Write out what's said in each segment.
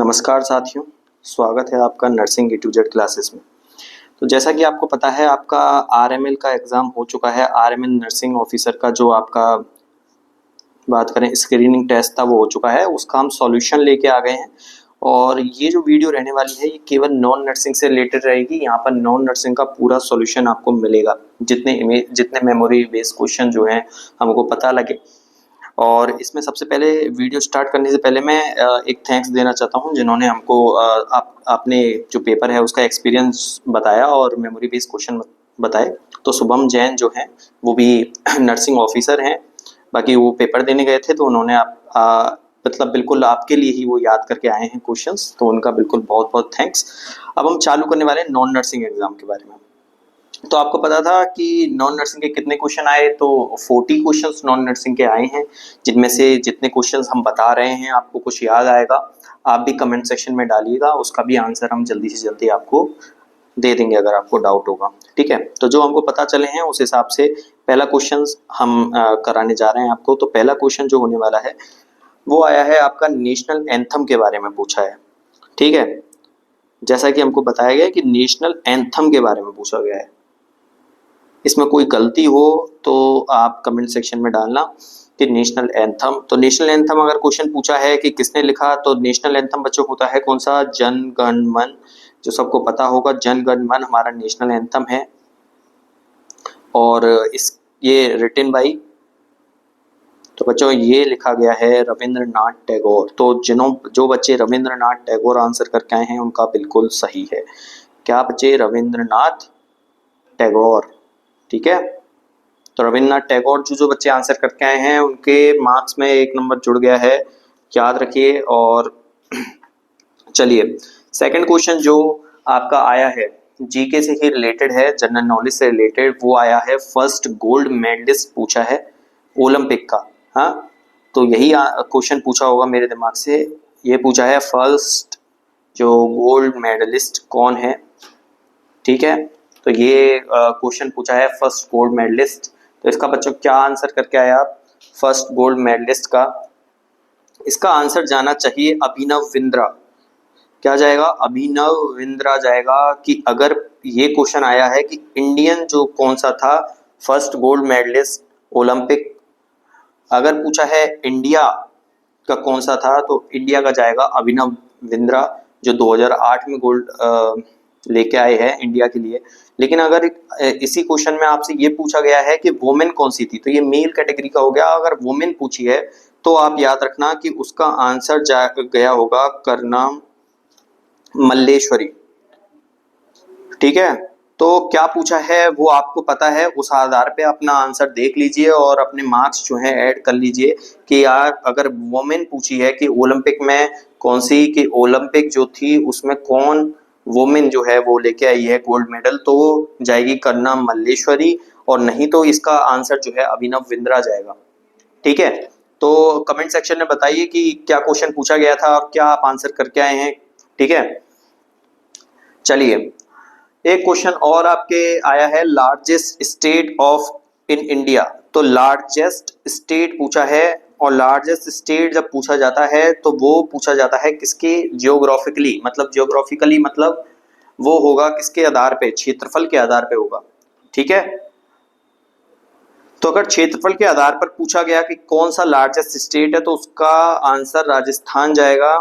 नमस्कार साथियों, स्वागत है आपका nursing A to Z classes में। तो जैसा कि आपको पता है आपका आरएमएल का एग्ज़ाम हो चुका है। आरएमएल नर्सिंग ऑफिसर का जो आपका बात करें स्क्रीनिंग टेस्ट था वो हो चुका है, उसका हम सॉल्यूशन लेके आ गए हैं। और ये जो वीडियो रहने वाली है ये केवल नॉन नर्सिंग से रिलेटेड रहेगी। यहाँ पर नॉन नर्सिंग का पूरा सॉल्यूशन आपको मिलेगा, जितने मेमोरी बेस्ड क्वेश्चन जो हैं हमको पता लगे। और इसमें सबसे पहले वीडियो स्टार्ट करने से पहले मैं एक थैंक्स देना चाहता हूं जिन्होंने हमको आपने जो पेपर है उसका एक्सपीरियंस बताया और मेमोरी बेस्ड क्वेश्चन बताए। तो शुभम जैन जो हैं वो भी नर्सिंग ऑफिसर हैं, बाकी वो पेपर देने गए थे तो उन्होंने मतलब बिल्कुल आपके लिए ही वो याद करके आए हैं क्वेश्चंस, तो उनका बिल्कुल बहुत बहुत थैंक्स। अब हम चालू करने वाले हैं नॉन नर्सिंग एग्जाम के बारे में। तो आपको पता था कि नॉन नर्सिंग के कितने क्वेश्चन आए, तो 40 क्वेश्चंस नॉन नर्सिंग के आए हैं, जिनमें से जितने क्वेश्चंस हम बता रहे हैं आपको कुछ याद आएगा आप भी कमेंट सेक्शन में डालिएगा, उसका भी आंसर हम जल्दी से जल्दी आपको दे देंगे अगर आपको डाउट होगा। ठीक है, तो जो हमको पता चले हैं उस हिसाब से पहला क्वेश्चन हम कराने जा रहे हैं आपको। तो पहला क्वेश्चन जो होने वाला है वो आया है आपका नेशनल एंथम के बारे में पूछा है। ठीक है, जैसा कि हमको बताया गया है कि नेशनल एंथम के बारे में पूछा गया है। इसमें कोई गलती हो तो आप कमेंट सेक्शन में डालना कि नेशनल एंथम। तो नेशनल एंथम अगर क्वेश्चन पूछा है कि किसने लिखा, तो नेशनल एंथम बच्चों होता है कौन सा, जन गण मन। जो सबको पता होगा जन गण मन हमारा नेशनल एंथम है। और ये रिटन बाई, तो बच्चों ये लिखा गया है रविंद्रनाथ टैगोर। तो जो बच्चे रविंद्रनाथ टैगोर आंसर करके आए हैं उनका बिल्कुल सही है। क्या बच्चे, रविंद्रनाथ टैगोर। ठीक है, तो रविंद्रनाथ टैगोर जो बच्चे आंसर करके आए हैं उनके मार्क्स में 1 नंबर जुड़ गया है, याद रखिए। और चलिए सेकंड क्वेश्चन जो आपका आया है जीके से ही रिलेटेड है, जनरल नॉलेज से रिलेटेड, वो आया है फर्स्ट गोल्ड मेडलिस्ट पूछा है ओलंपिक का। हाँ, तो यही क्वेश्चन पूछा होगा मेरे दिमाग से। ये पूछा है फर्स्ट जो गोल्ड मेडलिस्ट कौन है। ठीक है, तो ये क्वेश्चन पूछा है फर्स्ट गोल्ड मेडलिस्ट। तो इसका बच्चों क्या आंसर करके आया आप फर्स्ट गोल्ड मेडलिस्ट का? इसका आंसर जाना चाहिए अभिनव बिंद्रा। क्या जाएगा? अभिनव बिंद्रा जाएगा। कि अगर ये क्वेश्चन आया है कि इंडियन जो कौन सा था फर्स्ट गोल्ड मेडलिस्ट ओलंपिक, अगर पूछा है इंडिया का कौन सा था तो इंडिया का जाएगा अभिनव बिंद्रा, जो 2008 में गोल्ड लेके आए हैं इंडिया के लिए। लेकिन अगर इसी क्वेश्चन में आपसे ये पूछा गया है कि वुमेन कौन सी थी, तो ये मेल कैटेगरी का हो गया। अगर वुमेन पूछी है तो आप याद रखना कि उसका आंसर गया होगा कर्नम मल्लेश्वरी। ठीक है, तो क्या पूछा है वो आपको पता है, उस आधार पे अपना आंसर देख लीजिए और अपने मार्क्स जो है ऐड कर लीजिए कि यार अगर वुमेन पूछी है कि ओलंपिक में कौन सी, कि ओलंपिक जो थी उसमें कौन वुमेन जो है वो लेके आई है गोल्ड मेडल, तो जाएगी कर्नम मल्लेश्वरी, और नहीं तो इसका आंसर जो है अभिनव बिंद्रा जाएगा। ठीक है, तो कमेंट सेक्शन में बताइए कि क्या क्वेश्चन पूछा गया था और क्या आप आंसर करके आए हैं। ठीक है, चलिए एक क्वेश्चन और आपके आया है largest state of in India. तो लार्जेस्ट स्टेट पूछा है, और लार्जेस्ट स्टेट जब पूछा जाता है तो वो पूछा जाता है किसके, जियोग्राफिकली, मतलब वो होगा किसके आधार पे, क्षेत्रफल के आधार पे होगा। ठीक है, तो अगर क्षेत्रफल के आधार पर पूछा गया कि कौन सा लार्जेस्ट स्टेट है तो उसका आंसर राजस्थान जाएगा।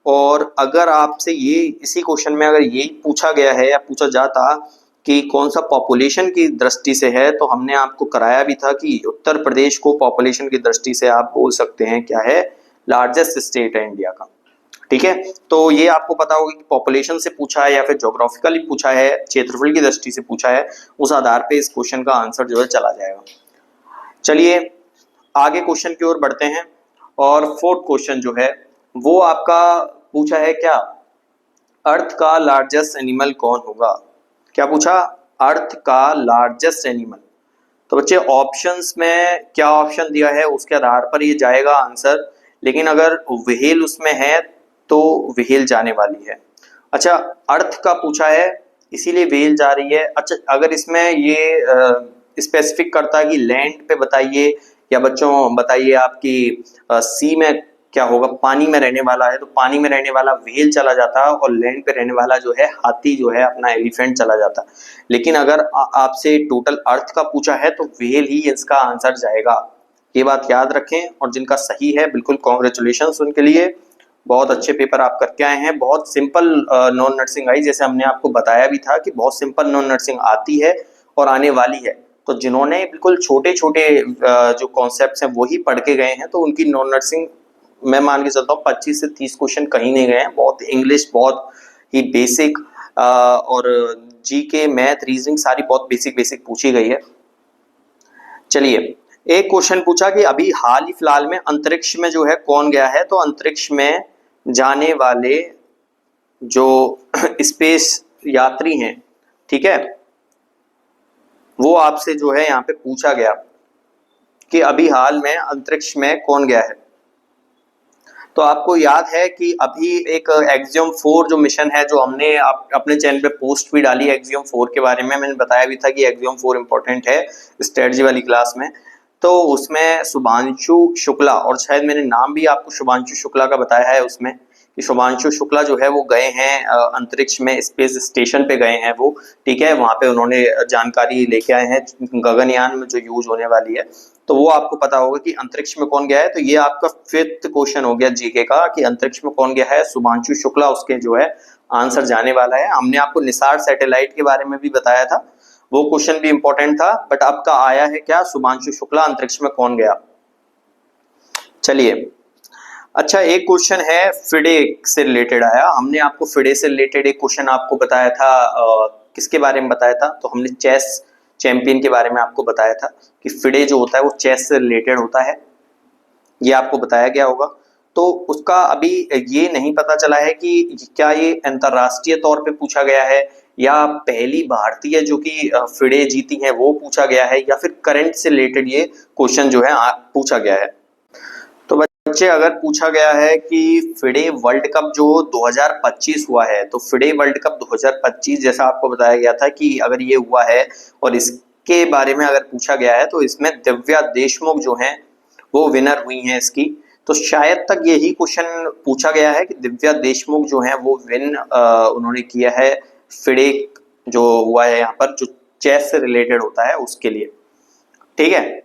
और अगर आपसे ये इसी क्वेश्चन में अगर यही पूछा गया है या पूछा जाता कि कौन सा पॉपुलेशन की दृष्टि से है, तो हमने आपको कराया भी था कि उत्तर प्रदेश को पॉपुलेशन की दृष्टि से आप बोल सकते हैं क्या है, लार्जेस्ट स्टेट है इंडिया का। ठीक है, तो ये आपको पता होगा कि पॉपुलेशन से पूछा है या फिर ज्योग्राफिकली पूछा है, क्षेत्रफल की दृष्टि से पूछा है, उस आधार पे इस क्वेश्चन का आंसर जो है चला जाएगा। चलिए आगे क्वेश्चन की ओर बढ़ते हैं। और फोर्थ क्वेश्चन जो है वो आपका पूछा है क्या, अर्थ का लार्जेस्ट एनिमल कौन होगा? क्या पूछा? अर्थ का लार्जेस्ट एनिमल। तो बच्चे ऑप्शंस में क्या ऑप्शन दिया है उसके आधार पर ये जाएगा आंसर, लेकिन अगर व्हेल उसमें है तो व्हेल जाने वाली है। अच्छा, अर्थ का पूछा है इसीलिए व्हेल जा रही है। अच्छा, अगर इसमें ये स्पेसिफिक करता है कि लैंड पे बताइए, या बच्चों बताइए आपकी सी में क्या होगा, पानी में रहने वाला है तो पानी में रहने वाला व्हेल चला जाता है, और लैंड पे रहने वाला जो है हाथी जो है अपना एलिफेंट चला जाता। लेकिन अगर आपसे टोटल अर्थ का पूछा है तो व्हेल ही इसका आंसर जाएगा। ये बात याद रखें, और जिनका सही है बिल्कुल कॉन्ग्रेचुलेशंस उनके लिए, बहुत अच्छे पेपर आप करके आए हैं। बहुत सिंपल नॉन नर्सिंग आई, जैसे हमने आपको बताया भी था कि बहुत सिंपल नॉन नर्सिंग आती है और आने वाली है। तो जिन्होंने बिल्कुल छोटे छोटे जो कॉन्सेप्ट्स हैं वही पढ़ के गए हैं, तो उनकी नॉन नर्सिंग मैं मान के चलता हूँ 25 से 30 क्वेश्चन कहीं नहीं गए हैं। बहुत इंग्लिश बहुत ही बेसिक और जीके मैथ रीजनिंग सारी बहुत बेसिक बेसिक पूछी गई है। चलिए, एक क्वेश्चन पूछा कि अभी हाल ही फिलहाल में अंतरिक्ष में जो है कौन गया है, तो अंतरिक्ष में जाने वाले जो स्पेस यात्री हैं, ठीक है, वो आपसे जो है यहाँ पे पूछा गया कि अभी हाल में अंतरिक्ष में कौन गया है। तो आपको याद है कि अभी एक एक्सियम 4 जो मिशन है, जो हमने अपने चैनल पे पोस्ट भी डाली एक्सियम 4 के बारे में, मैंने बताया भी था कि एक्सियम 4 इंपॉर्टेंट है स्ट्रेटजी वाली क्लास में। तो उसमें शुभांशु शुक्ला, और शायद मैंने नाम भी आपको शुभांशु शुक्ला का बताया है उसमें, कि शुभांशु शुक्ला जो है वो गए हैं अंतरिक्ष में, स्पेस स्टेशन पे गए हैं वो, ठीक है। वहां पे उन्होंने जानकारी लेके आए हैं गगनयान में जो यूज होने वाली है। तो वो आपको पता होगा कि अंतरिक्ष में कौन गया है। तो ये आपका 5th क्वेश्चन हो गया जीके का कि अंतरिक्ष में कौन गया है, शुभांशु शुक्ला उसके जो है आंसर जाने वाला है। हमने आपको निसार सैटेलाइट के बारे में भी बताया था, वो क्वेश्चन भी इंपॉर्टेंट था, बट आपका आया है क्या, शुभांशु शुक्ला अंतरिक्ष में कौन गया। चलिए, अच्छा एक क्वेश्चन है फिडे से रिलेटेड आया। हमने आपको फिडे से रिलेटेड एक क्वेश्चन आपको बताया था, किसके बारे में बताया था, तो हमने चेस चैंपियन के बारे में आपको बताया था कि फिडे जो होता है वो चेस से रिलेटेड होता है, ये आपको बताया गया होगा। तो उसका अभी ये नहीं पता चला है कि क्या ये अंतरराष्ट्रीय तौर पे पूछा गया है, या पहली भारतीय जो कि फिडे जीती हैं वो पूछा गया है, या फिर करंट से रिलेटेड ये क्वेश्चन जो है पूछा गया है। तो बच्चे, अगर पूछा गया है कि फिडे वर्ल्ड कप जो 2025 हुआ है, तो फिडे वर्ल्ड कप 2025 जैसा आपको बताया गया था कि अगर ये हुआ है और इसके बारे में अगर पूछा गया है, तो इसमें दिव्या देशमुख जो हैं वो विनर हुई हैं इसकी। तो शायद तक यही क्वेश्चन पूछा गया है कि दिव्या देशमुख जो है वो उन्होंने किया है फिडे जो हुआ है यहाँ पर, जो चेस से रिलेटेड होता है उसके लिए, ठीक है।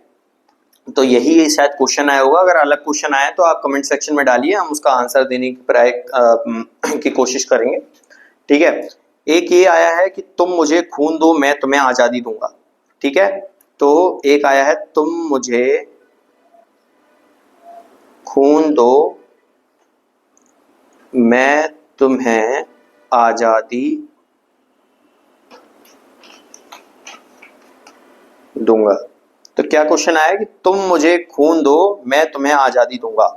तो यही शायद क्वेश्चन आया होगा। अगर अलग क्वेश्चन आया तो आप कमेंट सेक्शन में डालिए, हम उसका आंसर देने की कोशिश करेंगे, ठीक है। एक ये आया है कि तुम मुझे खून दो मैं तुम्हें आजादी दूंगा, ठीक है। तो एक आया है तुम मुझे खून दो मैं तुम्हें आजादी दूंगा। तो क्या क्वेश्चन आया कि तुम मुझे खून दो मैं तुम्हें आजादी दूंगा,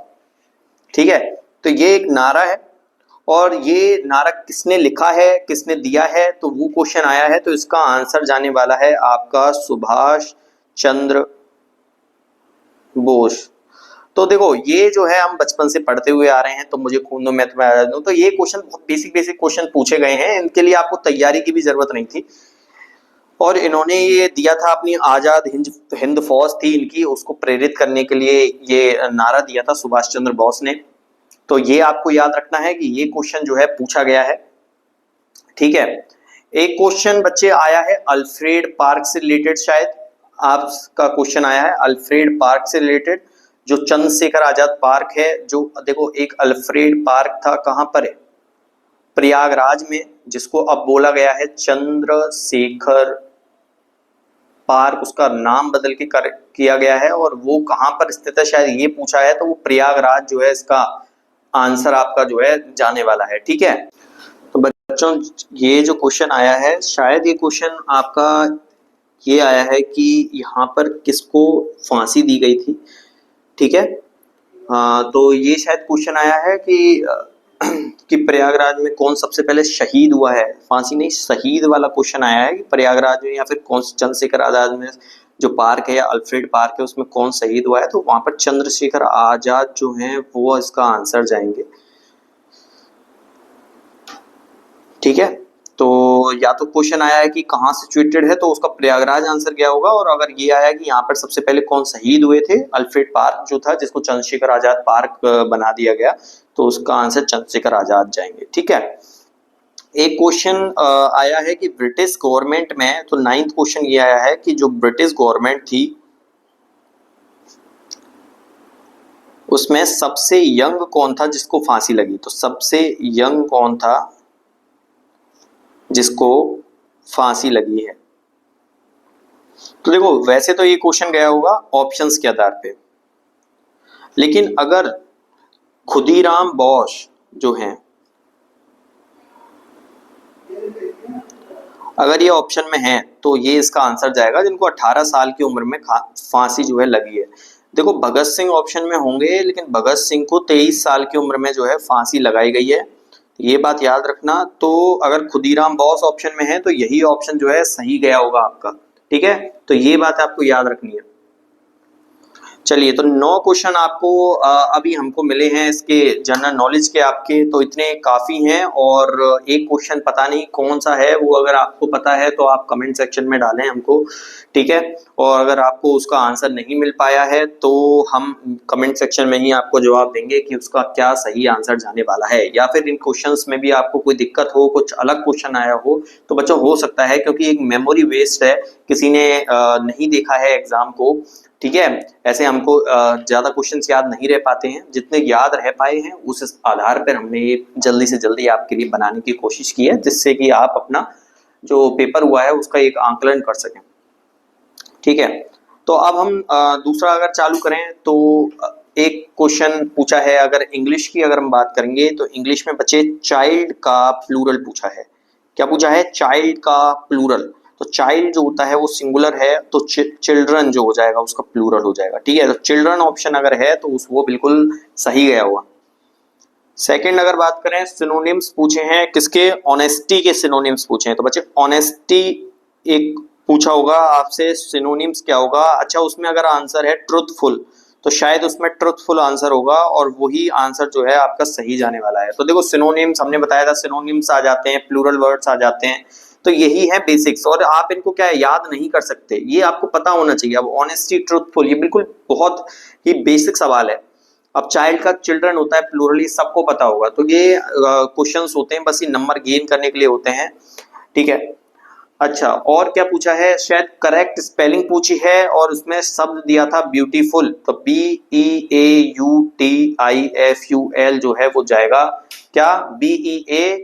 ठीक है। तो ये एक नारा है, और ये नारा किसने लिखा है किसने दिया है, तो वो क्वेश्चन आया है। तो इसका आंसर जाने वाला है आपका सुभाष चंद्र बोस। तो देखो, ये जो है हम बचपन से पढ़ते हुए आ रहे हैं, तो मुझे खून दो मैं तुम्हें आजादी दूं, तो ये क्वेश्चन बहुत बेसिक बेसिक क्वेश्चन पूछे गए हैं, इनके लिए आपको तैयारी की भी जरूरत नहीं थी। और इन्होंने ये दिया था अपनी आजाद हिंद फौज थी इनकी, उसको प्रेरित करने के लिए ये नारा दिया था सुभाष चंद्र बोस ने। तो ये आपको याद रखना है कि ये क्वेश्चन जो है पूछा गया है, ठीक है। एक क्वेश्चन बच्चे आया है अल्फ्रेड पार्क से रिलेटेड, शायद आपका क्वेश्चन आया है अल्फ्रेड पार्क से रिलेटेड, जो चंद्रशेखर आजाद पार्क है। जो देखो, एक अल्फ्रेड पार्क था, कहां पर है, प्रयागराज में, जिसको अब बोला गया है चंद्रशेखर पार्क, उसका नाम बदल के किया गया है। और वो कहां पर स्थित है शायद ये पूछा है, तो वो प्रयागराज जो है इसका आंसर आपका जो है जाने वाला है, ठीक है। तो बच्चों, ये जो क्वेश्चन आया है, शायद ये क्वेश्चन आपका ये आया है कि यहाँ पर किसको फांसी दी गई थी, ठीक है। तो ये शायद क्वेश्चन आया है कि प्रयागराज में कौन सबसे पहले शहीद हुआ है, फांसी नहीं शहीद वाला क्वेश्चन आया है कि प्रयागराज में या फिर कौन चंद्रशेखर आजाद में जो पार्क है या अल्फ्रेड पार्क है उसमें कौन शहीद हुआ है। तो वहां पर चंद्रशेखर आजाद जो है वो इसका आंसर जाएंगे, ठीक है। तो या तो क्वेश्चन आया है कि कहाँ सिचुएटेड है, तो उसका प्रयागराज आंसर क्या होगा। और अगर ये आया कि यहाँ पर सबसे पहले कौन शहीद हुए थे, अल्फ्रेड पार्क जो था, जिसको चंद्रशेखर आजाद पार्क बना दिया गया, तो उसका आंसर चंद्रशेखर आजाद जाएंगे। ठीक है। एक क्वेश्चन आया है कि ब्रिटिश गवर्नमेंट में, तो 9th क्वेश्चन ये आया है कि जो ब्रिटिश गवर्नमेंट थी उसमें सबसे यंग कौन था जिसको फांसी लगी। तो सबसे यंग कौन था जिसको फांसी लगी है। तो देखो वैसे तो ये क्वेश्चन गया होगा ऑप्शंस के आधार पे, लेकिन अगर खुदीराम बोस जो हैं, अगर ये ऑप्शन में है तो ये इसका आंसर जाएगा, जिनको 18 साल की उम्र में फांसी जो है लगी है। देखो भगत सिंह ऑप्शन में होंगे, लेकिन भगत सिंह को 23 साल की उम्र में जो है फांसी लगाई गई है, ये बात याद रखना। तो अगर खुदीराम बोस ऑप्शन में है तो यही ऑप्शन जो है सही गया होगा आपका। ठीक है, तो ये बात आपको याद रखनी है। चलिए, तो 9 क्वेश्चन आपको अभी हमको मिले हैं इसके जनरल नॉलेज के आपके, तो इतने काफी हैं। और एक क्वेश्चन पता नहीं कौन सा है, वो अगर आपको पता है तो आप कमेंट सेक्शन में डालें हमको। ठीक है, और अगर आपको उसका आंसर नहीं मिल पाया है तो हम कमेंट सेक्शन में ही आपको जवाब देंगे कि उसका क्या सही आंसर जाने वाला है। या फिर इन क्वेश्चंस में भी आपको कोई दिक्कत हो, कुछ अलग क्वेश्चन आया हो, तो बच्चों हो सकता है, क्योंकि एक मेमोरी वेस्ट है, किसी ने नहीं देखा है एग्जाम को। ठीक है, ऐसे हमको ज्यादा क्वेश्चंस याद नहीं रह पाते हैं, जितने याद रह पाए हैं उस आधार पर हमने ये जल्दी से जल्दी आपके लिए बनाने की कोशिश की है, जिससे कि आप अपना जो पेपर हुआ है उसका एक आंकलन कर सकें। ठीक है, तो अब हम दूसरा अगर चालू करें तो एक क्वेश्चन पूछा है, अगर इंग्लिश की अगर हम बात करेंगे तो इंग्लिश में बच्चे चाइल्ड का प्लूरल पूछा है। क्या पूछा है? चाइल्ड का प्लूरल। तो चाइल्ड जो होता है वो सिंगुलर है, तो चिल्ड्रन जो हो जाएगा उसका प्लूरल हो जाएगा। ठीक है, तो चिल्ड्रन ऑप्शन अगर है तो वो बिल्कुल सही गया हुआ। सेकंड अगर बात करें, सिनोनिम्स पूछे हैं किसके? ऑनेस्टी के सिनोनिम्स पूछे हैं। तो बच्चे ऑनेस्टी एक पूछा होगा आपसे, सिनोनिम्स क्या होगा? अच्छा, उसमें अगर आंसर है ट्रुथफुल तो शायद उसमें ट्रुथफुल आंसर होगा, और वही आंसर जो है आपका सही जाने वाला है। तो देखो सिनोनिम्स हमने बताया था, सिनोनिम्स आ जाते हैं, प्लूरल वर्ड्स आ जाते हैं, तो यही है बेसिक्स। और आप इनको क्या है याद नहीं कर सकते, ये आपको पता होना चाहिए। अब ऑनेस्टी, ट्रुथफुल, ये बिल्कुल बहुत ही बेसिक सवाल है। अब चाइल्ड का चिल्ड्रन होता है प्लूरल, ये सबको पता होगा। तो ये क्वेश्चंस होते हैं बस ये नंबर गेन करने के लिए होते हैं। ठीक है, अच्छा और क्या पूछा है? शायद करेक्ट स्पेलिंग पूछी है, और उसमें शब्द दिया था ब्यूटीफुल, तो BEAUTIFUL जो है वो जाएगा क्या? BEAUTIFUL।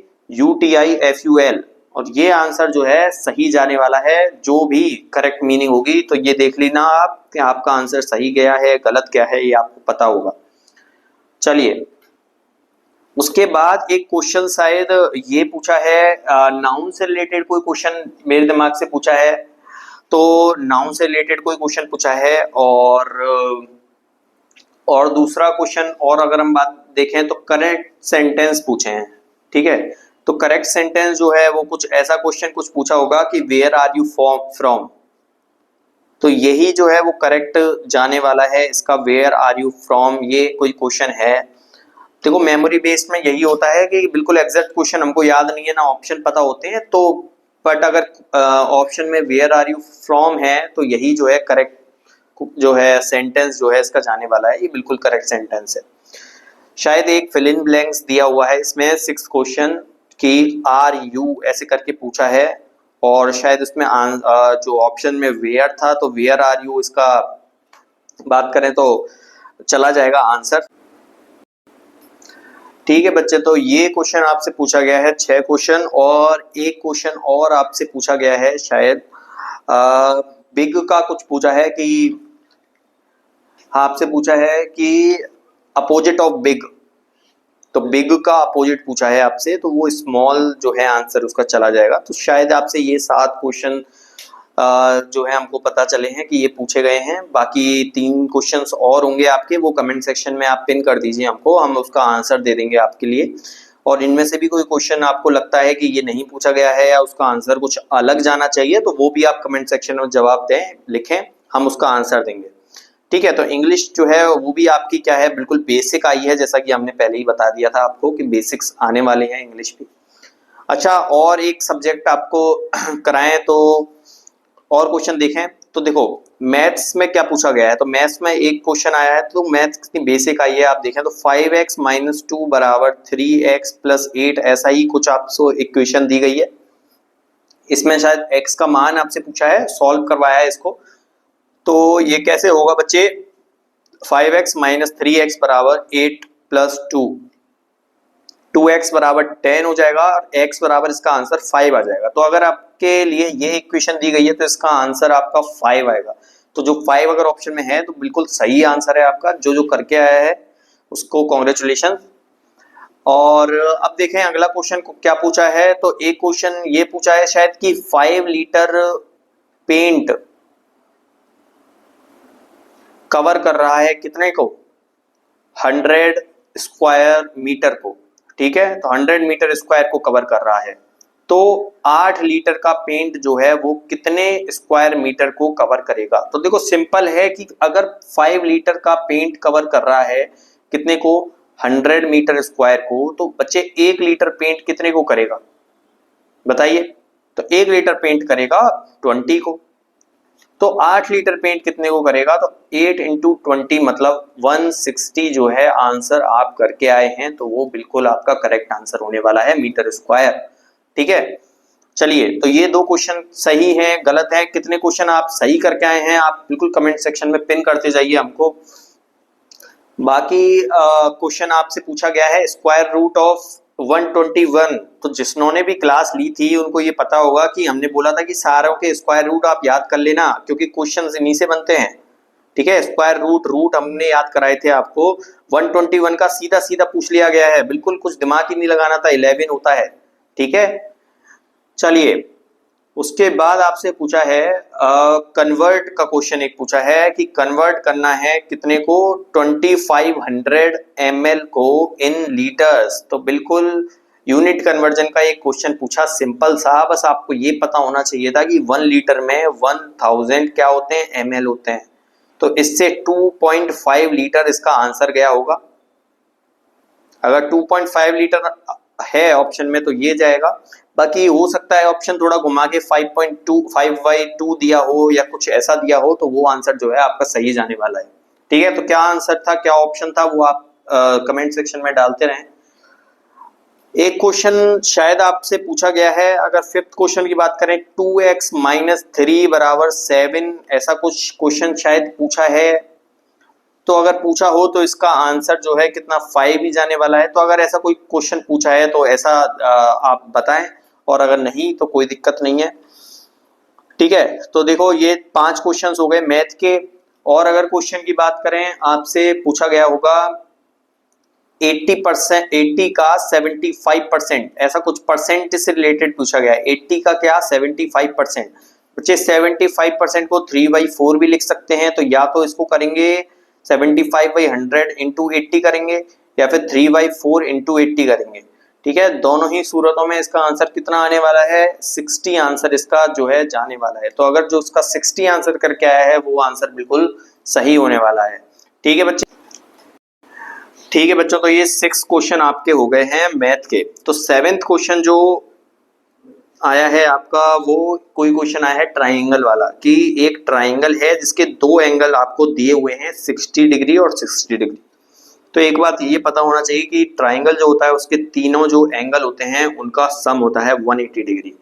और ये आंसर जो है सही जाने वाला है, जो भी करेक्ट मीनिंग होगी। तो ये देख लेना आप कि आपका आंसर सही गया है, गलत क्या है, ये आपको पता होगा। चलिए, उसके बाद एक क्वेश्चन शायद ये पूछा है, नाउन से रिलेटेड कोई क्वेश्चन मेरे दिमाग से पूछा है। तो नाउन से रिलेटेड कोई क्वेश्चन पूछा है, और दूसरा क्वेश्चन, और अगर हम बात देखें तो करेक्ट सेंटेंस पूछे हैं। ठीक है, तो करेक्ट सेंटेंस जो है वो कुछ ऐसा क्वेश्चन कुछ पूछा होगा कि वेयर आर यू फ्रॉम। तो यही जो है वो करेक्ट जाने वाला है इसका, वेयर आर यू फ्रॉम, ये कोई क्वेश्चन है। देखो मेमोरी बेस्ड में यही होता है कि बिल्कुल एग्जैक्ट क्वेश्चन हमको याद नहीं है ना ऑप्शन पता होते हैं, तो बट अगर ऑप्शन में वेयर आर यू फ्रॉम है तो यही जो है करेक्ट जो है सेंटेंस जो है इसका जाने वाला है, ये बिल्कुल करेक्ट सेंटेंस है। शायद एक फिल इन ब्लैंक्स दिया हुआ है इसमें 6 क्वेश्चन की आर यू ऐसे करके पूछा है, और शायद उसमें जो ऑप्शन में वेयर था तो वेयर आर यू इसका बात करें तो चला जाएगा आंसर। ठीक है बच्चे, तो ये क्वेश्चन आपसे पूछा गया है 6 क्वेश्चन, और एक क्वेश्चन और आपसे पूछा गया है शायद बिग का कुछ पूछा है कि, आपसे पूछा है कि अपोजिट ऑफ बिग, तो बिग का अपोजिट पूछा है आपसे, तो वो स्मॉल जो है आंसर उसका चला जाएगा। तो शायद आपसे ये 7 क्वेश्चन जो है हमको पता चले हैं कि ये पूछे गए हैं। बाकी 3 क्वेश्चंस और होंगे आपके, वो कमेंट सेक्शन में आप पिन कर दीजिए हमको, हम उसका आंसर दे देंगे आपके लिए। और इनमें से भी कोई क्वेश्चन आपको लगता है कि ये नहीं पूछा गया है या उसका आंसर कुछ अलग जाना चाहिए, तो वो भी आप कमेंट सेक्शन में जवाब दें, लिखें, हम उसका आंसर देंगे। ठीक है, तो इंग्लिश जो है वो भी आपकी क्या है बिल्कुल बेसिक आई है, जैसा कि हमने पहले ही बता दिया था आपको कि बेसिक्स आने वाले हैं इंग्लिश भी। अच्छा, और एक सब्जेक्ट आपको कराएं तो और क्वेश्चन देखें तो देखो मैथ्स में क्या पूछा गया है। तो मैथ्स में एक क्वेश्चन आया है, तो मैथ्स कितनी बेसिक आई है आप देखें तो 5x-2 बराबर 3x प्लस 8 ऐसा ही कुछ आपको इक्वेशन दी गई है। इसमें शायद x का मान आपसे पूछा है, सॉल्व करवाया है इसको। तो ये कैसे होगा बच्चे, 5x-3x बराबर 8 प्लस 2, 2x बराबर 10 हो जाएगा और x बराबर इसका आंसर 5 आ जाएगा। तो अगर आपके लिए ये इक्वेशन दी गई है तो इसका आंसर आपका 5 आएगा। तो जो 5 अगर ऑप्शन में है तो बिल्कुल सही आंसर है आपका। जो जो करके आया है उसको कॉन्ग्रेचुलेशन। और अब देखें अगला क्वेश्चन को क्या पूछा है। तो एक क्वेश्चन ये पूछा है शायद कि 5 लीटर पेंट कवर कर रहा है कितने को, 100 स्क्वायर मीटर को। ठीक है, तो 100 मीटर स्क्वायर को कवर कर रहा है। तो 8 लीटर का पेंट जो है वो कितने स्क्वायर मीटर को कवर करेगा। तो देखो सिंपल है कि अगर 5 लीटर का पेंट कवर कर रहा है कितने को, 100 मीटर स्क्वायर को, तो बच्चे 1 लीटर पेंट कितने को करेगा बताइए। तो 1 लीटर पेंट करेगा 20 को। तो 8 लीटर पेंट कितने को करेगा, तो 8 इंटू 20 मतलब 160 जो है आंसर आप करके आए हैं। तो वो बिल्कुल आपका करेक्ट आंसर होने वाला है मीटर स्क्वायर। ठीक है, चलिए तो ये दो क्वेश्चन सही हैं, गलत है, कितने क्वेश्चन आप सही करके आए हैं आप बिल्कुल कमेंट सेक्शन में पिन करते जाइए हमको। बाकी क्वेश्चन आपसे पूछा गया है स्क्वायर रूट ऑफ 121। तो जिन्होंने भी क्लास ली थी उनको ये पता होगा कि हमने बोला था कि सारों के स्क्वायर रूट आप याद कर लेना क्योंकि क्वेश्चन इन्हीं से बनते हैं। ठीक है, स्क्वायर रूट हमने याद कराए थे आपको। 121 का सीधा सीधा पूछ लिया गया है, बिल्कुल कुछ दिमाग ही नहीं लगाना था, 11 होता है। ठीक है, चलिए उसके बाद आपसे पूछा है कन्वर्ट का क्वेश्चन एक पूछा है कि कन्वर्ट करना है कितने को, 2500 ml को इन लीटर्स। तो बिल्कुल यूनिट कन्वर्जन का एक क्वेश्चन पूछा, सिंपल सा। बस आपको ये पता होना चाहिए था कि 1 लीटर में 1000 क्या होते हैं, ml होते हैं। तो इससे 2.5 लीटर इसका आंसर गया होगा। अगर 2.5 लीटर है ऑप्शन में तो ये जाएगा। बाकी हो सकता है ऑप्शन थोड़ा घुमा के 5.25/2 दिया हो या कुछ ऐसा दिया हो, तो वो आंसर जो है आपका सही जाने वाला है। ठीक है, तो क्या आंसर था, क्या ऑप्शन था, वो आप कमेंट सेक्शन में डालते रहें। एक क्वेश्चन शायद आपसे पूछा गया है, अगर फिफ्थ क्वेश्चन की बात करें 2x-3 बराबर 7 ऐसा कुछ क्वेश्चन शायद पूछा है। तो अगर पूछा हो तो इसका आंसर जो है कितना 5 ही जाने वाला है। तो अगर ऐसा कोई क्वेश्चन पूछा है तो ऐसा आप बताएं, और अगर नहीं तो कोई दिक्कत नहीं है। ठीक है, तो देखो ये 5 क्वेश्चंस हो गए मैथ के। और अगर क्वेश्चन की बात करें आपसे पूछा गया होगा 80% 80 का 75% ऐसा कुछ परसेंट से रिलेटेड पूछा गया है। 80 का क्या 75%। बच्चे 75% को 3/4 भी लिख सकते हैं। तो या तो इसको करेंगे 75/100 इंटू 80 करेंगे या फिर 3/4 इंटू 80 करेंगे। ठीक है, दोनों ही सूरतों में इसका आंसर कितना आने वाला है, 60 आंसर इसका जो है जाने वाला है। तो अगर जो इसका 60 आंसर करके आया है वो आंसर बिल्कुल सही होने वाला है। ठीक है बच्चे, ठीक है बच्चों, तो ये 6 क्वेश्चन आपके हो गए हैं मैथ के। तो 7th क्वेश्चन जो आया है आपका वो कोई क्वेश्चन आया है ट्राइंगल वाला, कि एक ट्राइंगल है जिसके दो एंगल आपको दिए हुए हैं 60 डिग्री और 60 डिग्री। तो एक बात ये पता होना चाहिए कि ट्राइंगल जो होता है उसके तीनों जो एंगल होते हैं उनका सम होता है 180 डिग्री।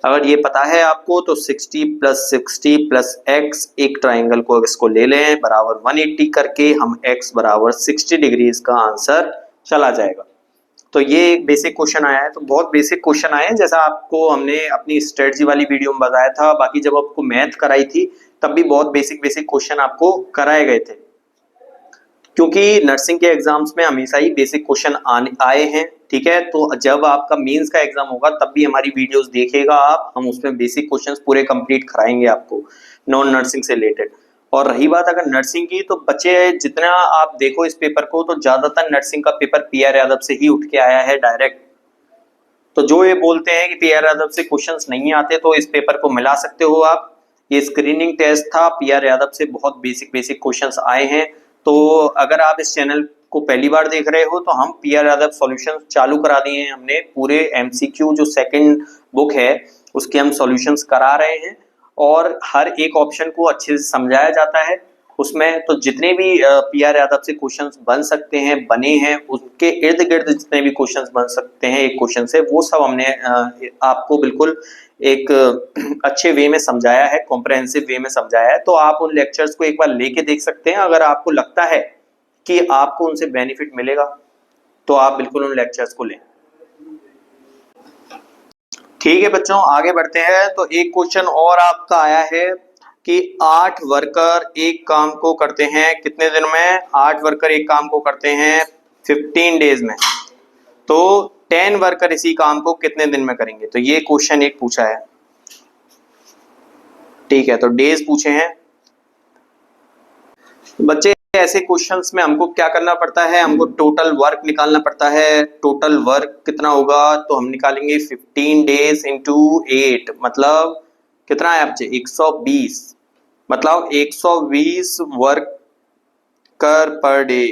अगर ये पता है आपको तो 60 + 60 + x एक ट्राइंगल को इसको ले लें बराबर 180 करके हम x बराबर 60 डिग्री इसका आंसर चला जाएगा। तो ये एक बेसिक क्वेश्चन आया है। तो बहुत बेसिक क्वेश्चन आए हैं, जैसा आपको हमने अपनी स्ट्रेटजी वाली वीडियो में बताया था। बाकी जब आपको मैथ कराई थी तब भी बहुत बेसिक बेसिक क्वेश्चन आपको कराए गए थे, क्योंकि नर्सिंग के एग्जाम्स में हमेशा ही बेसिक क्वेश्चन आए हैं। ठीक है, तो जब आपका मेंस का एग्जाम होगा तब भी हमारी वीडियोस देखिएगा आप, हम उसमें बेसिक क्वेश्चंस पूरे कंप्लीट कराएंगे आपको नॉन नर्सिंग से रिलेटेड। और रही बात अगर नर्सिंग की, तो बच्चे जितना आप देखो इस पेपर को तो ज्यादातर नर्सिंग का पेपर पीआर यादव से ही उठ के आया है डायरेक्ट। तो जो ये बोलते हैं कि पीआर यादव से क्वेश्चंस नहीं आते तो इस पेपर को मिला सकते हो आप। ये स्क्रीनिंग टेस्ट था, पीआर यादव से बहुत बेसिक बेसिक क्वेश्चंस आए हैं। तो अगर आप इस चैनल को पहली बार देख रहे हो तो हम पीआर यादव सॉल्यूशन चालू करा दिए हैं हमने। पूरे एमसीक्यू जो सेकंड बुक है उसके हम सॉल्यूशंस करा रहे हैं और हर एक ऑप्शन को अच्छे से समझाया जाता है उसमें। तो जितने भी पीआर यादव से क्वेश्चंस बन सकते हैं, बने हैं, उसके इर्द गिर्द जितने भी क्वेश्चंस बन सकते हैं एक क्वेश्चन से, वो सब हमने आपको बिल्कुल एक अच्छे वे में समझाया है, कॉम्प्रहेंसिव वे में समझाया है। तो आप उन लेक्चर्स को एक बार लेके देख सकते हैं। अगर आपको लगता है कि आपको उनसे बेनिफिट मिलेगा तो आप बिल्कुल उन लेक्चर्स को लें। ठीक है बच्चों, आगे बढ़ते हैं। तो एक क्वेश्चन और आपका आया है कि 8 वर्कर एक काम को करते हैं कितने दिन में? 8 वर्कर एक काम को करते हैं 15 डेज में। तो 10 वर्कर इसी काम को कितने दिन में करेंगे? तो ये क्वेश्चन एक पूछा है। ठीक है, तो डेज पूछे हैं बच्चे। ऐसे क्वेश्चंस में हमको क्या करना पड़ता है? हमको टोटल वर्क निकालना पड़ता है। टोटल वर्क कितना होगा? तो हम निकालेंगे 15 डेज इंटू 8, मतलब कितना है बच्चे? 120, मतलब 120 वर्कर पर डे,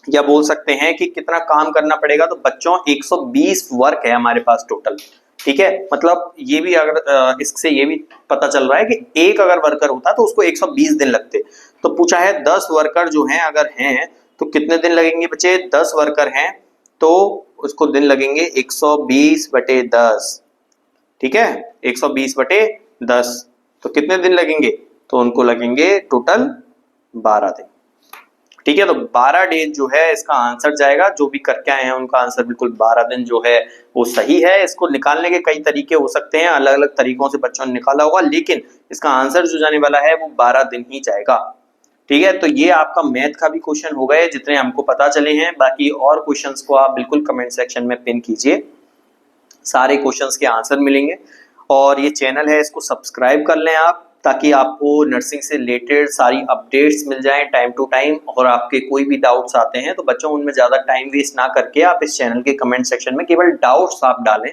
या बोल सकते हैं कि कितना काम करना पड़ेगा। तो बच्चों 120 वर्क है हमारे पास टोटल। ठीक है, मतलब ये भी अगर इससे ये भी पता चल रहा है कि एक अगर वर्कर होता तो उसको 120 दिन लगते। तो पूछा है 10 वर्कर जो हैं अगर हैं तो कितने दिन लगेंगे बच्चे? 10 वर्कर हैं तो उसको दिन लगेंगे 120/10। ठीक है, 120/10 तो कितने दिन लगेंगे? तो उनको लगेंगे टोटल 12 दिन। ठीक है, तो 12 डेज जो है इसका आंसर जाएगा। जो भी करके आए हैं उनका आंसर बिल्कुल 12 दिन जो है वो सही है। इसको निकालने के कई तरीके हो सकते हैं, अलग अलग तरीकों से बच्चों ने निकाला होगा, लेकिन इसका आंसर जो जाने वाला है वो 12 दिन ही जाएगा। ठीक है, तो ये आपका मैथ का भी क्वेश्चन हो गए जितने हमको पता चले हैं। बाकी और क्वेश्चंस को आप बिल्कुल कमेंट सेक्शन में पिन कीजिए, सारे क्वेश्चंस के आंसर मिलेंगे। और ये चैनल है, इसको सब्सक्राइब कर लें आप, ताकि आपको नर्सिंग से रिलेटेड सारी अपडेट्स मिल जाएं टाइम टू टाइम। और आपके कोई भी डाउट्स आते हैं तो बच्चों उनमें ज़्यादा टाइम वेस्ट ना करके आप इस चैनल के कमेंट सेक्शन में केवल डाउट्स आप डालें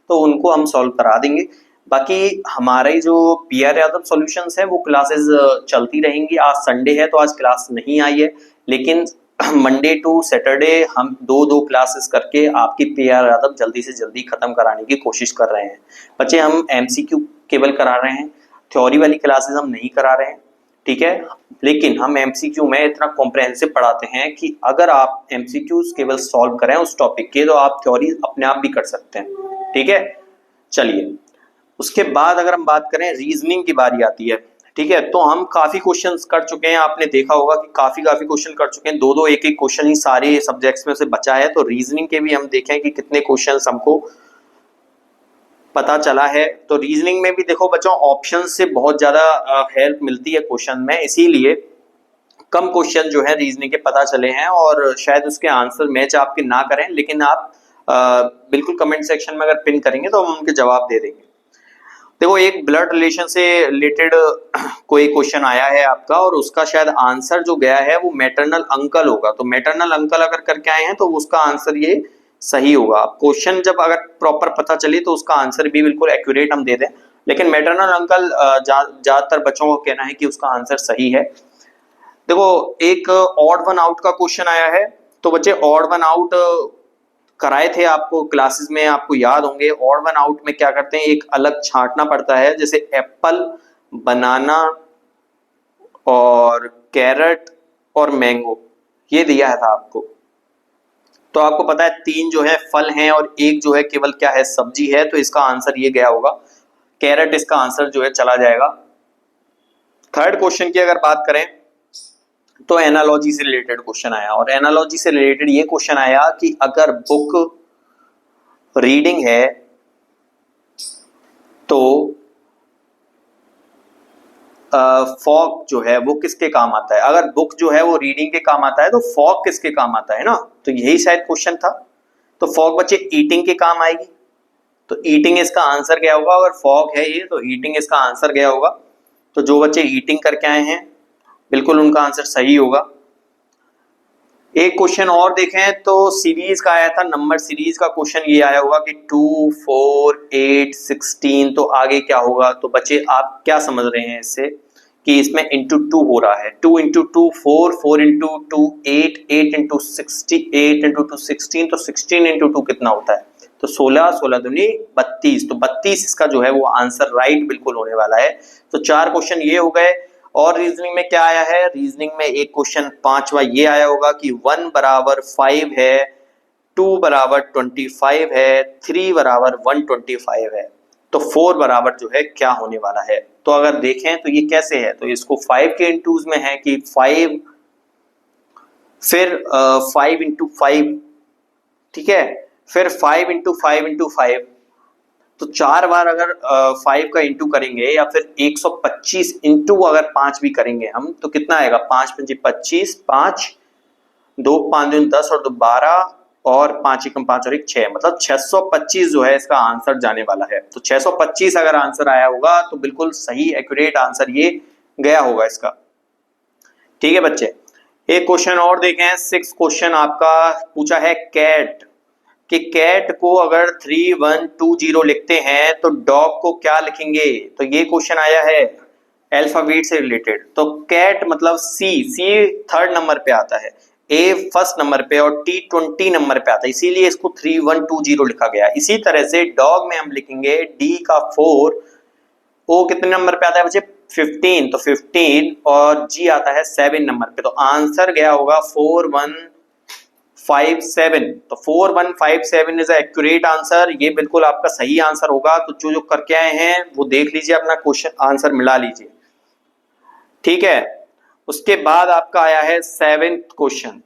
तो उनको हम सॉल्व करा देंगे। बाकी हमारे जो पीआर यादव सॉल्यूशंस है वो क्लासेस चलती रहेंगी। आज संडे है तो आज क्लास नहीं आई है, लेकिन मंडे टू सैटरडे हम दो क्लासेस करके आपकी पीआर यादव जल्दी से जल्दी खत्म कराने की कोशिश कर रहे हैं। बच्चे हम एमसीक्यू केवल करा रहे हैं, थ्योरी वाली क्लासेस हम नहीं करा रहे हैं। ठीक है, लेकिन हम एमसीक्यू में इतना कॉम्प्रहेंसिव पढ़ाते हैं कि अगर आप एमसीक्यूज केवल सॉल्व करें उस टॉपिक के तो आप थ्योरी अपने आप भी कर सकते हैं। ठीक है, चलिए उसके बाद अगर हम बात करें रीजनिंग की बारी आती है। ठीक है, तो हम काफी क्वेश्चंस कर चुके हैं, आपने देखा होगा कि काफी क्वेश्चन कर चुके हैं। दो एक क्वेश्चन ही सारे सब्जेक्ट्स में से बचा है। तो रीजनिंग के भी हम देखें कि कितने क्वेश्चंस हमको पता चला है। तो रीजनिंग में भी देखो बच्चों ऑप्शन से बहुत ज्यादा हेल्प मिलती है क्वेश्चन में, इसीलिए कम क्वेश्चन जो है रीजनिंग के पता चले हैं और शायद उसके आंसर मैच आपके ना करें, लेकिन आप बिल्कुल कमेंट सेक्शन में अगर पिन करेंगे तो हम उनके जवाब दे देंगे। देखो एक ब्लड रिलेशन से रिलेटेड कोई क्वेश्चन आया है आपका और उसका शायद आंसर जो गया है वो मैटरनल अंकल होगा। तो मैटरनल अंकल अगर करके आए हैं तो उसका आंसर ये सही होगा। क्वेश्चन जब अगर प्रॉपर पता चले तो उसका आंसर भी बिल्कुल एक्यूरेट हम दे दें, लेकिन मैटरनल अंकल ज्यादातर बच्चों का कहना है कि उसका आंसर सही है। देखो एक ऑड वन आउट का क्वेश्चन आया है। तो बच्चे ऑड वन आउट कराए थे आपको क्लासेस में, आपको याद होंगे। ऑड वन आउट में क्या करते हैं, एक अलग छांटना पड़ता है, जैसे एप्पल, बनाना और कैरेट और मैंगो, ये दिया था आपको। तो आपको पता है 3 जो है फल हैं और एक जो है केवल क्या है, सब्जी है। तो इसका आंसर ये गया होगा, कैरेट इसका आंसर जो है चला जाएगा। थर्ड क्वेश्चन की अगर बात करें तो एनालॉजी से रिलेटेड क्वेश्चन आया, और एनालॉजी से रिलेटेड ये क्वेश्चन आया कि अगर बुक रीडिंग है तो फॉग जो है वो किसके काम आता है? अगर बुक जो है वो रीडिंग के काम आता है तो फॉग किसके काम आता है ना? तो यही शायद क्वेश्चन था। तो फॉग बच्चे ईटिंग के काम आएगी, तो ईटिंग इसका आंसर क्या होगा? अगर फॉग है ये तो ईटिंग इसका आंसर गया होगा। तो जो बच्चे ईटिंग करके आए हैं बिल्कुल उनका आंसर सही होगा। एक क्वेश्चन और देखें तो सीरीज का आया था, नंबर सीरीज का क्वेश्चन ये आया होगा कि 2, 4, 8, 16, तो आगे क्या होगा? तो बच्चे आप क्या समझ रहे हैं इससे कि इसमें इंटू 2 हो रहा है, 2 इंटू 2 4, 4 इंटू 2 8, 8 इंटू 60, 8 इंटू 2 16, तो 16 इंटू 2 कितना होता है, तो 16, 16 दूनी 32, तो 32 इसका जो है वो आंसर राइट बिल्कुल होने वाला है। तो 4 क्वेश्चन ये हो गए। और रीजनिंग में क्या आया है, रीजनिंग में एक क्वेश्चन 5वां ये आया होगा कि 1 बराबर 5 है, 2 बराबर 25 है, 3 बराबर 125 है, तो 4 बराबर जो है क्या होने वाला है। तो अगर देखें तो ये कैसे है, तो इसको 5 के इंटूज में है कि 5 फिर 5 इंटू 5, ठीक है, फिर 5 इंटू 5 इंटू 5, तो 4 बार अगर 5 का इंटू करेंगे या फिर 125 इंटू अगर 5 भी करेंगे हम, तो कितना आएगा, 5 पंजे 25, 5 2 5 दूनी 10 और 2 12 और 5 एकम 5 और 1 6, मतलब 625 जो है इसका आंसर जाने वाला है। तो 625 अगर आंसर आया होगा तो बिल्कुल सही एक्यूरेट आंसर ये गया होगा इसका। ठीक है बच्चे, एक क्वेश्चन और देखें। 6 क्वेश्चन आपका पूछा है कैट, कि कैट को अगर 3120 लिखते हैं तो डॉग को क्या लिखेंगे, तो ये क्वेश्चन आया है अल्फाबेट से रिलेटेड। तो कैट मतलब सी 3rd नंबर पे आता है, ए 1st नंबर पे और टी 20 नंबर पे आता है, इसीलिए इसको 3120 लिखा गया। इसी तरह से डॉग में हम लिखेंगे डी का 4, ओ कितने नंबर पे आता है बच्चे 15, तो 15 और जी आता है 7 नंबर पे, तो आंसर गया होगा 4157। तो 4157 इज एक्यूरेट आंसर, ये बिल्कुल आपका सही आंसर होगा। तो जो जो करके आए हैं वो देख लीजिए, अपना क्वेश्चन आंसर मिला लीजिए। ठीक है, उसके बाद आपका आया है 7th क्वेश्चन।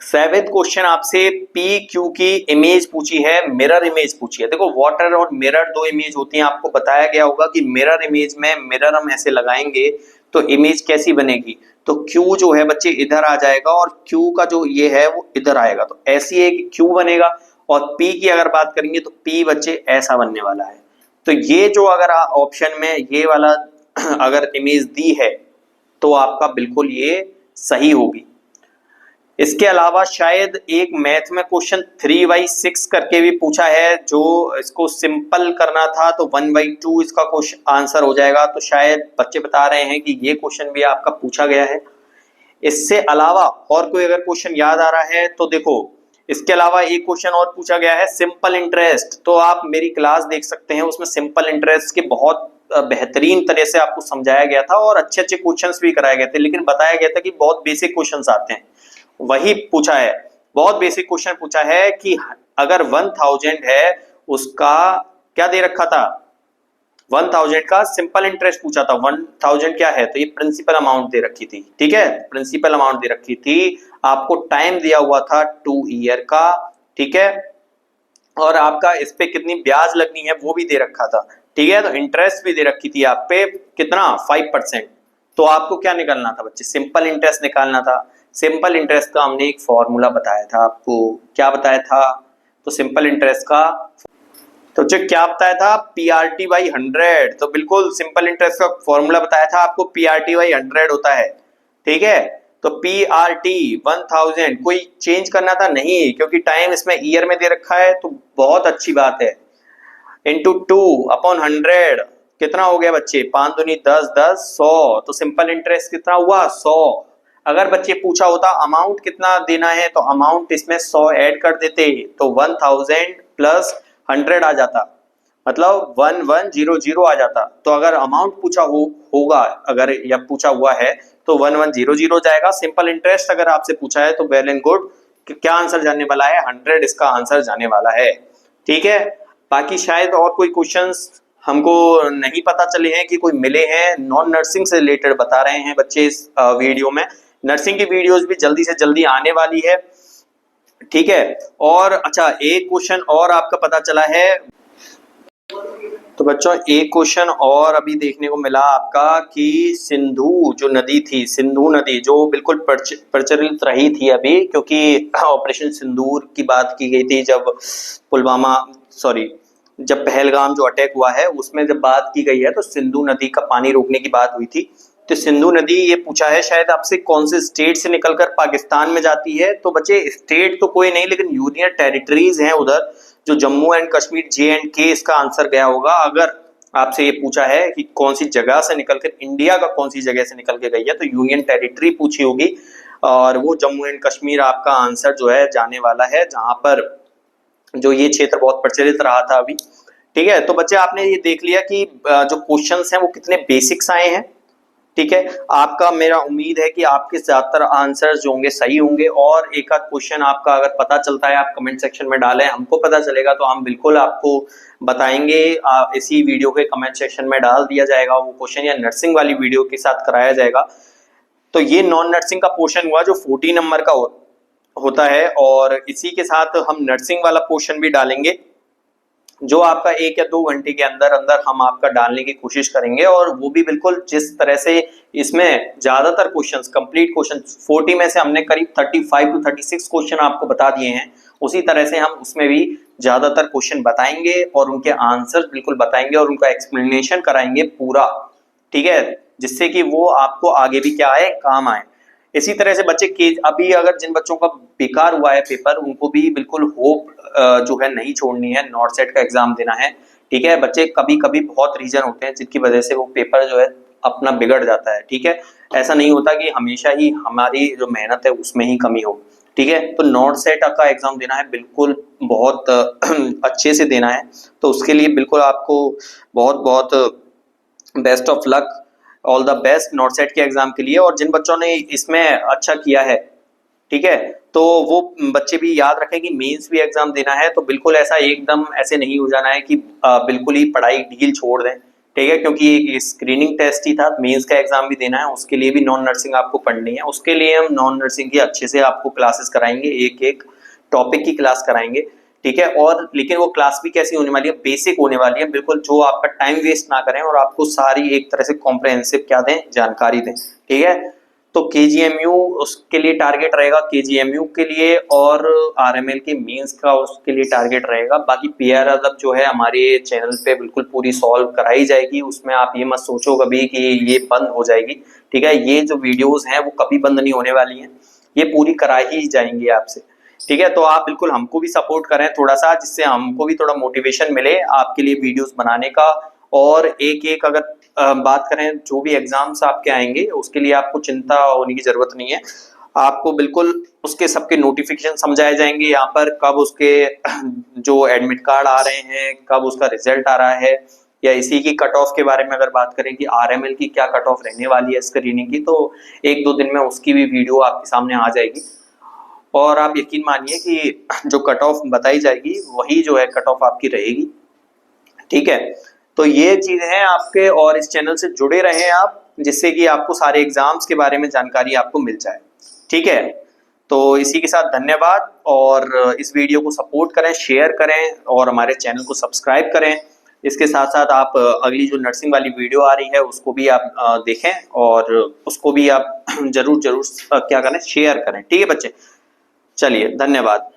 7th क्वेश्चन आपसे पी क्यू की इमेज पूछी है, मिरर इमेज पूछी है। देखो वाटर और मिरर दो इमेज होती हैं, आपको बताया गया होगा कि मिरर इमेज में मिरर हम ऐसे लगाएंगे तो इमेज कैसी बनेगी, तो Q जो है बच्चे इधर आ जाएगा और Q का जो ये है वो इधर आएगा, तो ऐसी एक Q बनेगा। और P की अगर बात करेंगे तो P बच्चे ऐसा बनने वाला है। तो ये जो अगर ऑप्शन में ये वाला अगर इमेज दी है तो आपका बिल्कुल ये सही होगी। इसके अलावा शायद एक मैथ में क्वेश्चन 3/6 करके भी पूछा है, जो इसको सिंपल करना था तो 1/2 इसका क्वेश्चन आंसर हो जाएगा। तो शायद बच्चे बता रहे हैं कि ये क्वेश्चन भी आपका पूछा गया है। इससे अलावा और कोई अगर क्वेश्चन याद आ रहा है तो देखो, इसके अलावा एक क्वेश्चन और पूछा गया है सिंपल इंटरेस्ट। तो आप मेरी क्लास देख सकते हैं, उसमें सिंपल इंटरेस्ट के बहुत बेहतरीन तरह से आपको समझाया गया था और अच्छे अच्छे क्वेश्चंस भी कराए गए थे, लेकिन बताया गया था कि बहुत बेसिक क्वेश्चंस आते हैं, वही पूछा है। बहुत बेसिक क्वेश्चन पूछा है कि अगर 1000 है उसका क्या दे रखा था, 1000 का सिंपल इंटरेस्ट पूछा था। 1000 क्या है, तो ये प्रिंसिपल अमाउंट दे रखी थी। ठीक है, प्रिंसिपल अमाउंट दे रखी थी, आपको टाइम दिया हुआ था 2 ईयर का। ठीक है, और आपका इस पे कितनी ब्याज लगनी है वो भी दे रखा था। ठीक है, तो इंटरेस्ट भी दे रखी थी आप पे कितना 5%। तो आपको क्या निकालना था बच्चे, सिंपल इंटरेस्ट निकालना था। सिंपल इंटरेस्ट का हमने एक फॉर्मूला बताया था आपको, क्या बताया था, तो सिंपल इंटरेस्ट का तो क्या बताया था, PRT बाई 100। तो बिल्कुल सिंपल इंटरेस्ट का फॉर्मूला बताया था आपको, PRT बाई 100 होता है। ठीक है, तो PRT 1000 कोई चेंज करना था नहीं, क्योंकि टाइम इसमें ईयर में दे रखा है, तो बहुत अच्छी बात है। इंटू 2/100 कितना हो गया बच्चे, 5 दूनी 10, 10 100, तो सिंपल इंटरेस्ट कितना हुआ 100। अगर बच्चे पूछा होता अमाउंट कितना देना है, तो अमाउंट इसमें 100 ऐड कर देते, तो 1000 प्लस 100 आ जाता, मतलब 1100 आ जाता। तो अगर अमाउंट पूछा होगा अगर या पूछा हुआ है तो 1100 जाएगा। सिंपल इंटरेस्ट अगर आपसे पूछा है तो वेल एंड गुड, क्या आंसर जाने वाला है 100 इसका आंसर जाने वाला है। ठीक है, बाकी शायद और कोई क्वेश्चंस हमको नहीं पता चले हैं कि कोई मिले हैं, नॉन नर्सिंग से रिलेटेड बता रहे हैं बच्चे इस वीडियो में। नर्सिंग की वीडियोस भी जल्दी से जल्दी आने वाली है। ठीक है, और अच्छा एक क्वेश्चन और आपका पता चला है, तो बच्चों एक क्वेश्चन और अभी देखने को मिला आपका कि सिंधु जो नदी थी, सिंधु नदी जो बिल्कुल प्रचलित रही थी अभी, क्योंकि ऑपरेशन सिंदूर की बात की गई थी जब पहलगाम जो अटैक हुआ है उसमें जब बात की गई है तो सिंधु नदी का पानी रोकने की बात हुई थी। तो सिंधु नदी ये पूछा है शायद आपसे कौन से स्टेट से निकलकर पाकिस्तान में जाती है। तो बच्चे स्टेट तो कोई नहीं, लेकिन यूनियन टेरिटरीज हैं उधर, जो जम्मू एंड कश्मीर JNK इसका आंसर गया होगा। अगर आपसे ये पूछा है कि कौन सी जगह से निकलकर, इंडिया का कौन सी जगह से निकल के गई है, तो यूनियन टेरिटरी पूछी होगी और वो जम्मू एंड कश्मीर आपका आंसर जो है जाने वाला है, जहां पर जो ये क्षेत्र बहुत प्रचलित रहा था अभी। ठीक है, तो बच्चे आपने ये देख लिया कि जो क्वेश्चंस हैं वो कितने बेसिक्स आए हैं। ठीक है, आपका मेरा उम्मीद है कि आपके ज्यादातर आंसर्स जो होंगे सही होंगे, और एक आध क्वेश्चन आपका अगर पता चलता है आप कमेंट सेक्शन में डालें, हमको पता चलेगा तो हम बिल्कुल आपको बताएंगे। इसी वीडियो के कमेंट सेक्शन में डाल दिया जाएगा वो क्वेश्चन, या नर्सिंग वाली वीडियो के साथ कराया जाएगा। तो ये नॉन नर्सिंग का पोर्शन हुआ जो 40 नंबर का होता है, और इसी के साथ हम नर्सिंग वाला पोर्शन भी डालेंगे जो आपका 1 या 2 घंटे के अंदर अंदर हम आपका डालने की कोशिश करेंगे। और वो भी बिल्कुल जिस तरह से इसमें ज्यादातर क्वेश्चंस, कंप्लीट क्वेश्चन 40 में से हमने करीब 35 to 36 क्वेश्चन आपको बता दिए हैं, उसी तरह से हम उसमें भी ज्यादातर क्वेश्चन बताएंगे और उनके आंसर बिल्कुल बताएंगे और उनका एक्सप्लेनेशन कराएंगे पूरा। ठीक है, जिससे कि वो आपको आगे भी क्या आए, काम आए। इसी तरह से बच्चे के अभी अगर जिन बच्चों का बेकार हुआ है पेपर, उनको भी बिल्कुल होप जो है नहीं छोड़नी है, नॉट सेट का एग्जाम देना है। ठीक है बच्चे, कभी कभी बहुत रीजन होते हैं जिनकी वजह से वो पेपर जो है अपना बिगड़ जाता है। ठीक है, ऐसा नहीं होता कि हमेशा ही हमारी जो मेहनत है उसमें ही कमी हो। ठीक है, तो नॉट सेट का एग्जाम देना है बिल्कुल बहुत अच्छे से देना है। तो उसके लिए बिल्कुल आपको बहुत बहुत best of luck, all the best not set के एग्जाम के लिए। और जिन बच्चों ने इसमें अच्छा किया है, ठीक है, तो वो बच्चे भी याद रखें कि मेंस भी एग्जाम देना है, तो बिल्कुल ऐसा एकदम ऐसे नहीं हो जाना है कि बिल्कुल ही पढ़ाई ढील छोड़ दें। ठीक है, क्योंकि एक स्क्रीनिंग टेस्ट ही था, मेंस का एग्जाम भी देना है, उसके लिए भी नॉन नर्सिंग आपको पढ़नी है। उसके लिए हम नॉन नर्सिंग की अच्छे से आपको क्लासेस कराएंगे, एक एक टॉपिक की क्लास कराएंगे। ठीक है, और लेकिन वो क्लास भी कैसी होने वाली है, बेसिक होने वाली है बिल्कुल, जो आपका टाइम वेस्ट ना करें और आपको सारी एक तरह से कॉम्प्रहेंसिव क्या दें, जानकारी दें। ठीक है, तो केजीएमयू उसके लिए टारगेट रहेगा, केजीएमयू के लिए, और आरएमएल के मेंस का उसके लिए टारगेट रहेगा। बाकी पीआर अदब जो है हमारे चैनल पे बिल्कुल पूरी सॉल्व कराई जाएगी, उसमें आप ये मत सोचो कभी कि ये बंद हो जाएगी। ठीक है, ये जो वीडियोस हैं वो कभी बंद नहीं होने वाली हैं, ये पूरी कराई ही जाएंगी आपसे। ठीक है, तो आप बिल्कुल हमको भी सपोर्ट करें थोड़ा सा, जिससे हमको भी थोड़ा मोटिवेशन मिले आपके लिए वीडियोस बनाने का। और एक एक अगर बात करें, जो भी एग्जाम्स आपके आएंगे उसके लिए आपको चिंता होने की जरूरत नहीं है, आपको बिल्कुल उसके सबके नोटिफिकेशन समझाए जाएंगे यहाँ पर, कब उसके जो एडमिट कार्ड आ रहे हैं, कब उसका रिजल्ट आ रहा है, या इसी की कट ऑफ के बारे में अगर बात करें कि आरएमएल की क्या कट ऑफ रहने वाली है स्क्रीनिंग की, तो 1-2 दिन में उसकी भी वीडियो आपके सामने आ जाएगी। और आप यकीन मानिए कि जो कट ऑफ बताई जाएगी वही जो है कट ऑफ आपकी रहेगी। ठीक है, तो ये चीज है आपके, और इस चैनल से जुड़े रहें आप, जिससे कि आपको सारे एग्जाम्स के बारे में जानकारी आपको मिल जाए। ठीक है, तो इसी के साथ धन्यवाद, और इस वीडियो को सपोर्ट करें, शेयर करें और हमारे चैनल को सब्सक्राइब करें। इसके साथ साथ आप अगली जो नर्सिंग वाली वीडियो आ रही है उसको भी आप देखें, और उसको भी आप जरूर जरूर क्या करें, शेयर करें। ठीक है बच्चे, चलिए धन्यवाद।